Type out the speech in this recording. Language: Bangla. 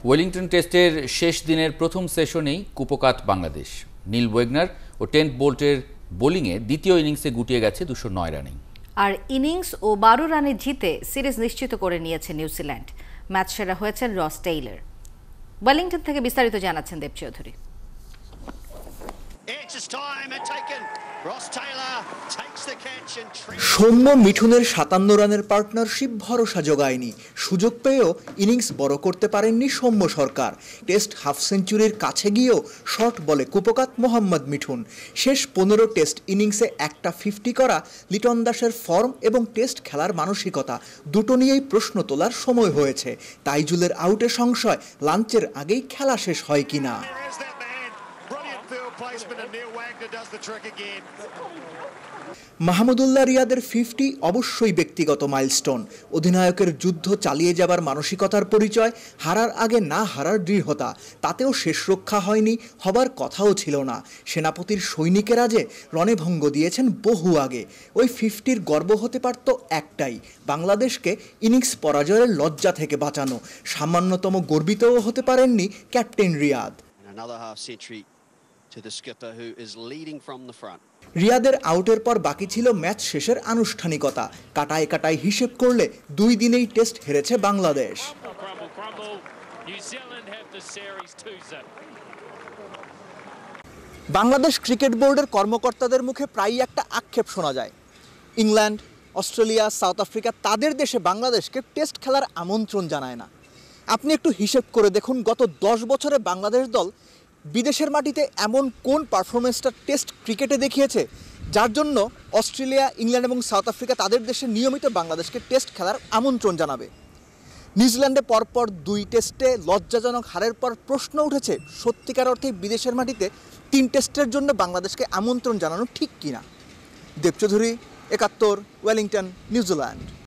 ওয়েলিংটন টেস্টের শেষ দিনের প্রথম সেশনেই কুপোকাত বাংলাদেশ। নীল ওয়েগনার ও টেন্ট বোল্টের বোলিংয়ে দ্বিতীয় ইনিংসে গুটিয়ে গেছে 209 রানে। আর ইনিংস ও 12 রানে জিতে সিরিজ নিশ্চিত করে নিয়েছে নিউজিল্যান্ড। ম্যাচ সেরা হয়েছেন রস টেইলর। ওয়েলিংটন থেকে বিস্তারিত জানাচ্ছেন দেব চৌধুরী। সৌম্য মিঠুনের 57 রানের পার্টনারশিপ ভরসা জোগায়নি। সুযোগ পেয়েও ইনিংস বড় করতে পারেননি সৌম্য সরকার। টেস্ট হাফ সেঞ্চুরির কাছে গিয়েও শর্ট বলে কুপোকাত মোহাম্মদ মিঠুন। শেষ 15 টেস্ট ইনিংসে একটা 50 করা লিটন দাসের ফর্ম এবং টেস্ট খেলার মানসিকতা দুটো নিয়েই প্রশ্ন তোলার সময় হয়েছে। তাইজুলের আউটে সংশয় লাঞ্চের আগেই খেলা শেষ হয় কিনা। মাহমুদুল্লাহ রিয়াদের 50 অবশ্যই ব্যক্তিগত মাইলস্টোন। অধিনায়কের যুদ্ধ চালিয়ে যাবার মানসিকতার পরিচয়, হারার আগে না হারার দৃঢ়তা। তাতেও শেষ রক্ষা হয়নি, হবার কথাও ছিল না। সেনাপতির সৈনিকেরা যে রণভঙ্গ দিয়েছেন বহু আগে। ওই 50-র গর্ব হতে পারত একটাই, বাংলাদেশকে ইনিংস পরাজয়ের লজ্জা থেকে বাঁচানো। সামান্যতম গর্বিতও হতে পারেননি ক্যাপ্টেন রিয়াদ। রিয়াদের আউটের পর বাকি ছিল ম্যাচ শেষের আনুষ্ঠানিকতা। কাটায় কাটায় হিসেব করলে 2 দিনেই টেস্ট হেরেছে বাংলাদেশ। বাংলাদেশ ক্রিকেট বোর্ডের কর্মকর্তাদের মুখে প্রায়ই একটা আক্ষেপ শোনা যায়, ইংল্যান্ড, অস্ট্রেলিয়া, সাউথ আফ্রিকা তাদের দেশে বাংলাদেশকে টেস্ট খেলার আমন্ত্রণ জানায় না। আপনি একটু হিসেব করে দেখুন, গত 10 বছরে বাংলাদেশ দল বিদেশের মাটিতে এমন কোন পারফরমেন্সটা টেস্ট ক্রিকেটে দেখিয়েছে যার জন্য অস্ট্রেলিয়া, ইংল্যান্ড এবং সাউথ আফ্রিকা তাদের দেশে নিয়মিত বাংলাদেশকে টেস্ট খেলার আমন্ত্রণ জানাবে। নিউজিল্যান্ডে পরপর 2 টেস্টে লজ্জাজনক হারের পর প্রশ্ন উঠেছে, সত্যিকার অর্থে বিদেশের মাটিতে 3 টেস্টের জন্য বাংলাদেশকে আমন্ত্রণ জানানো ঠিক কিনা। দেব চৌধুরী, 71, ওয়েলিংটন, নিউজিল্যান্ড।